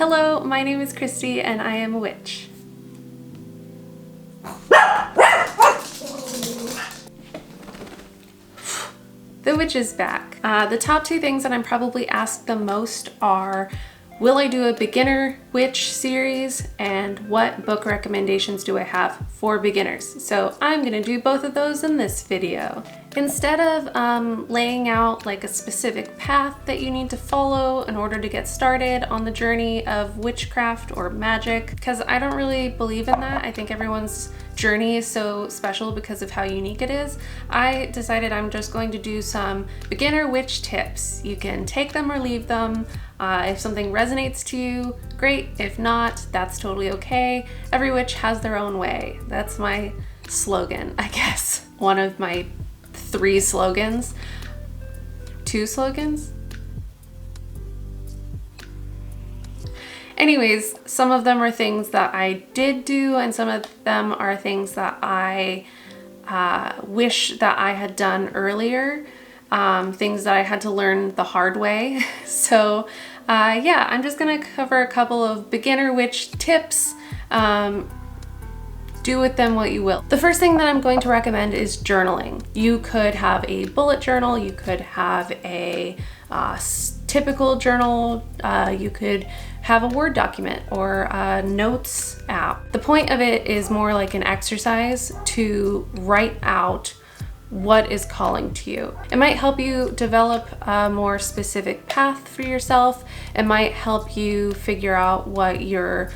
Hello, my name is Christy and I am a witch. The witch is back. The top two things that I'm probably asked the most are, will I do a beginner witch series, and what book recommendations do I have for beginners? So I'm gonna do both of those in this video. Instead of laying out like a specific path that you need to follow in order to get started on the journey of witchcraft or magic, because I don't really believe in that. I think everyone's journey is so special because of how unique it is. I decided I'm just going to do some beginner witch tips. You can take them or leave them. If something resonates to you, great. If not, that's totally okay. Every witch has their own way. That's my slogan, I guess. One of my 3 slogans. 2 slogans? Anyways, some of them are things that I did do, and some of them are things that I wish that I had done earlier. Things that I had to learn the hard way. So yeah, I'm just gonna cover a couple of beginner witch tips. Do with them what you will. The first thing that I'm going to recommend is journaling. You could have a bullet journal, you could have a typical journal, you could have a Word document or a notes app. The point of it is more like an exercise to write out what is calling to you. It might help you develop a more specific path for yourself. It might help you figure out what your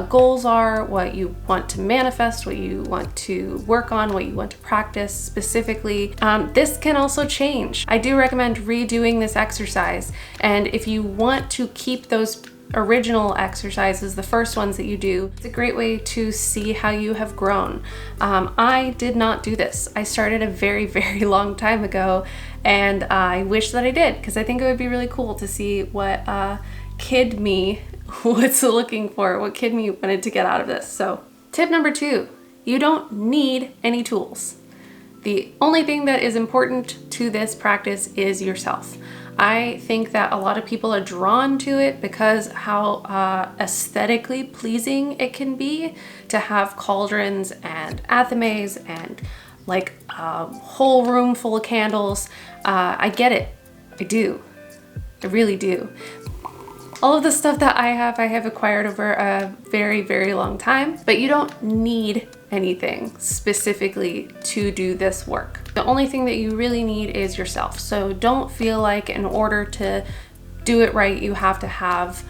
goals are, what you want to manifest, what you want to work on, what you want to practice specifically. This can also change. I do recommend redoing this exercise, and if you want to keep those original exercises, the first ones that you do, it's a great way to see how you have grown. I did not do this. I started a very, very long time ago, and I wish that I did, because I think it would be really cool to see what kid me was looking for, what kid me wanted to get out of this. So tip number 2, you don't need any tools. The only thing that is important to this practice is yourself. I think that a lot of people are drawn to it because how aesthetically pleasing it can be to have cauldrons and athames and like a whole room full of candles. I get it. I do. I really do. All of the stuff that I have acquired over a very, very long time, but you don't need anything specifically to do this work. The only thing that you really need is yourself. So don't feel like in order to do it right, you have to have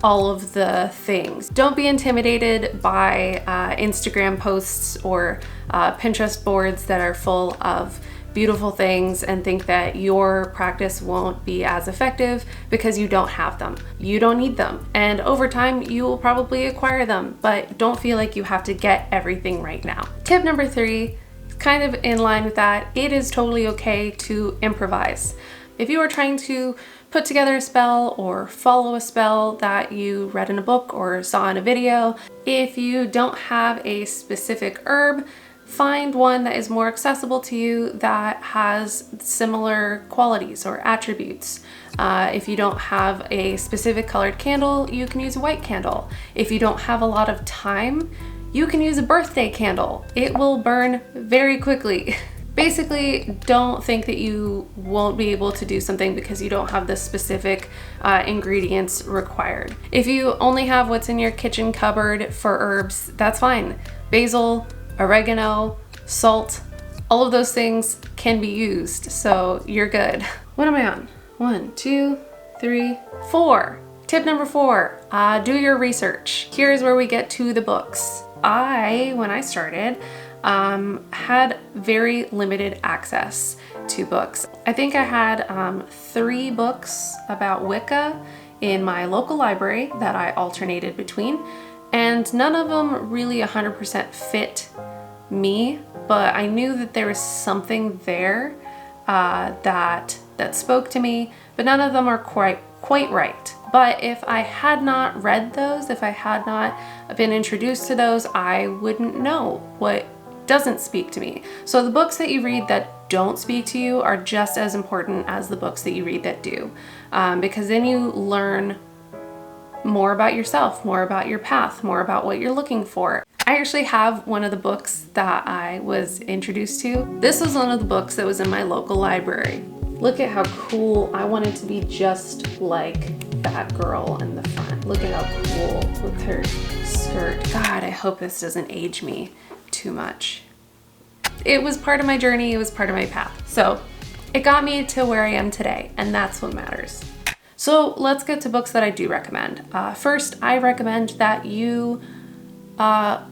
all of the things. Don't be intimidated by Instagram posts or Pinterest boards that are full of beautiful things and think that your practice won't be as effective because you don't have them. You don't need them. And over time, you will probably acquire them, but don't feel like you have to get everything right now. Tip number 3, kind of in line with that, it is totally okay to improvise. If you are trying to put together a spell or follow a spell that you read in a book or saw in a video, if you don't have a specific herb, find one that is more accessible to you that has similar qualities or attributes. If you don't have a specific colored candle, you can use a white candle. If you don't have a lot of time, you can use a birthday candle. It will burn very quickly. Basically, don't think that you won't be able to do something because you don't have the specific ingredients required. If you only have what's in your kitchen cupboard for herbs, that's fine. Basil, oregano, salt, all of those things can be used, so you're good. What am I on? 1, 2, 3, 4. Tip number 4, do your research. Here's where we get to the books. When I started, had very limited access to books. I think I had 3 books about Wicca in my local library that I alternated between, and none of them really 100% fit me, but I knew that there was something there that spoke to me, but none of them are quite right. But if I had not read those, if I had not been introduced to those, I wouldn't know what doesn't speak to me. So the books that you read that don't speak to you are just as important as the books that you read that do, because then you learn more about yourself, more about your path, more about what you're looking for. I actually have one of the books that I was introduced to. This was one of the books that was in my local library. Look at how cool. I wanted to be just like that girl in the front. Look at how cool with her skirt. God, I hope this doesn't age me too much. It was part of my journey. It was part of my path. So it got me to where I am today, and that's what matters. So let's get to books that I do recommend. First, I recommend that you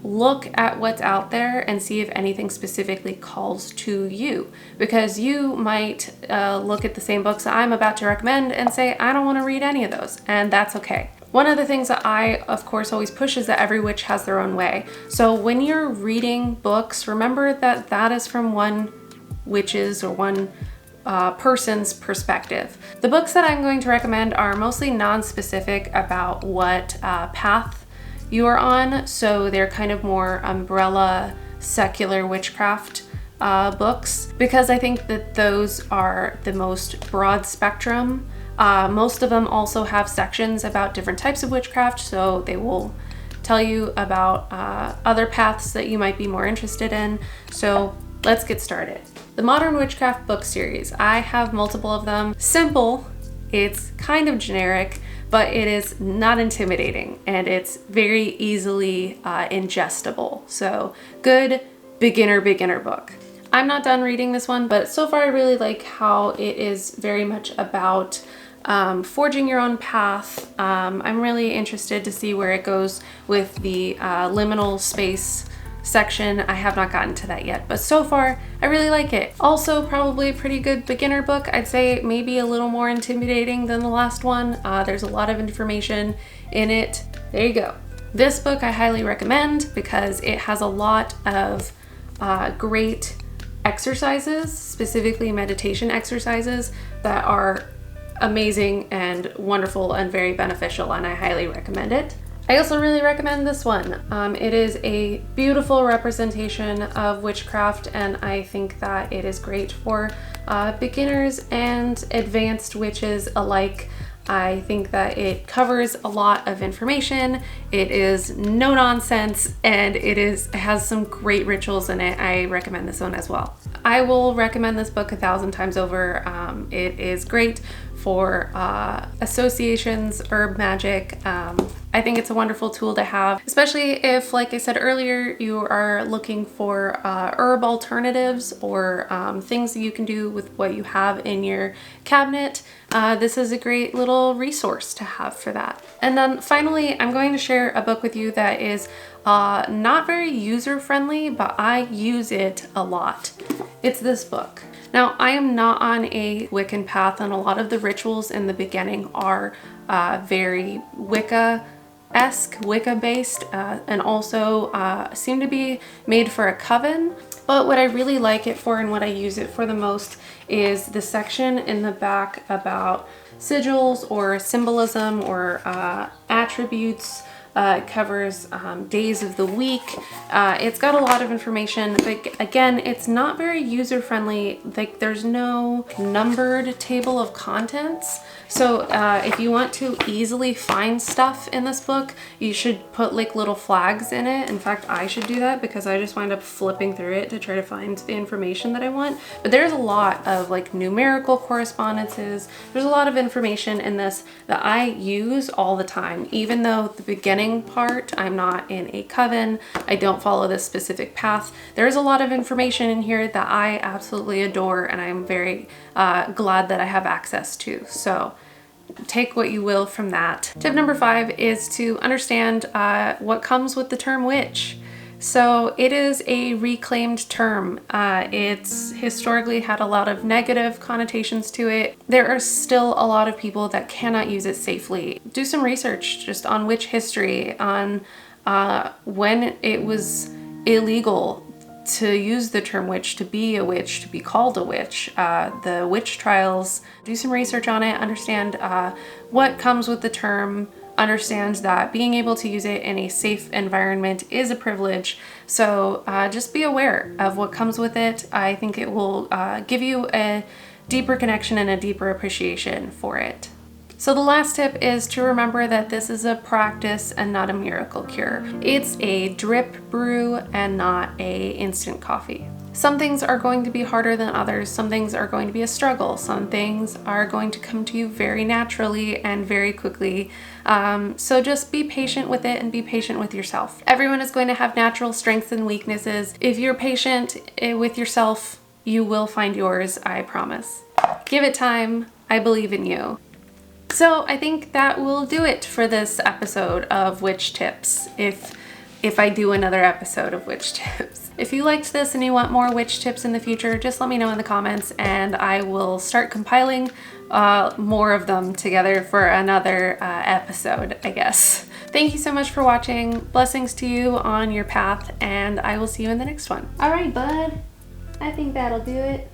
look at what's out there and see if anything specifically calls to you, because you might look at the same books that I'm about to recommend and say, I don't want to read any of those, and that's okay. One of the things that I, of course, always push is that every witch has their own way. So when you're reading books, remember that that is from one witch's or one person's perspective. The books that I'm going to recommend are mostly non-specific about what path you are on, so they're kind of more umbrella secular witchcraft books, because I think that those are the most broad spectrum. Most of them also have sections about different types of witchcraft, so they will tell you about other paths that you might be more interested in. So let's get started. The Modern Witchcraft book series. I have multiple of them. Simple, it's kind of generic, but it is not intimidating, and it's very easily ingestible. So good beginner book. I'm not done reading this one, but so far I really like how it is very much about forging your own path. I'm really interested to see where it goes with the liminal space section. I have not gotten to that yet, but so far I really like it. Also probably a pretty good beginner book. I'd say maybe a little more intimidating than the last one. There's a lot of information in it. There you go. This book I highly recommend because it has a lot of great exercises, specifically meditation exercises that are amazing and wonderful and very beneficial, and I highly recommend it. I also really recommend this one. It is a beautiful representation of witchcraft, and I think that it is great for beginners and advanced witches alike. I think that it covers a lot of information. It is no nonsense, and it has some great rituals in it. I recommend this one as well. I will recommend this book 1,000 times over. It is great for associations, herb magic. I think it's a wonderful tool to have, especially if, like I said earlier, you are looking for herb alternatives or things that you can do with what you have in your cabinet. This is a great little resource to have for that. And then finally, I'm going to share a book with you that is not very user-friendly, but I use it a lot. It's this book. Now, I am not on a Wiccan path, and a lot of the rituals in the beginning are very Wicca-esque, Wicca-based, and also seem to be made for a coven. But what I really like it for and what I use it for the most is the section in the back about sigils or symbolism or attributes. It covers days of the week. It's got a lot of information, but again, it's not very user-friendly. Like, there's no numbered table of contents. So if you want to easily find stuff in this book, you should put like little flags in it. In fact, I should do that because I just wind up flipping through it to try to find the information that I want. But there's a lot of like numerical correspondences. There's a lot of information in this that I use all the time, even though the beginning part, I'm not in a coven, I don't follow this specific path. There's a lot of information in here that I absolutely adore, and I'm very glad that I have access to. So take what you will from that. Tip number 5 is to understand what comes with the term witch. So it is a reclaimed term. It's historically had a lot of negative connotations to it. There are still a lot of people that cannot use it safely. Do some research just on witch history, on when it was illegal to use the term witch, to be a witch, to be called a witch, the witch trials. Do some research on it, understand what comes with the term, understand that being able to use it in a safe environment is a privilege. So just be aware of what comes with it. I think it will give you a deeper connection and a deeper appreciation for it. So the last tip is to remember that this is a practice and not a miracle cure. It's a drip brew and not a instant coffee. Some things are going to be harder than others. Some things are going to be a struggle. Some things are going to come to you very naturally and very quickly. So just be patient with it and be patient with yourself. Everyone is going to have natural strengths and weaknesses. If you're patient with yourself, you will find yours, I promise. Give it time. I believe in you. So I think that will do it for this episode of Witch Tips, if I do another episode of Witch Tips. If you liked this and you want more witch tips in the future, just let me know in the comments and I will start compiling more of them together for another episode, I guess. Thank you so much for watching. Blessings to you on your path, and I will see you in the next one. All right, bud. I think that'll do it.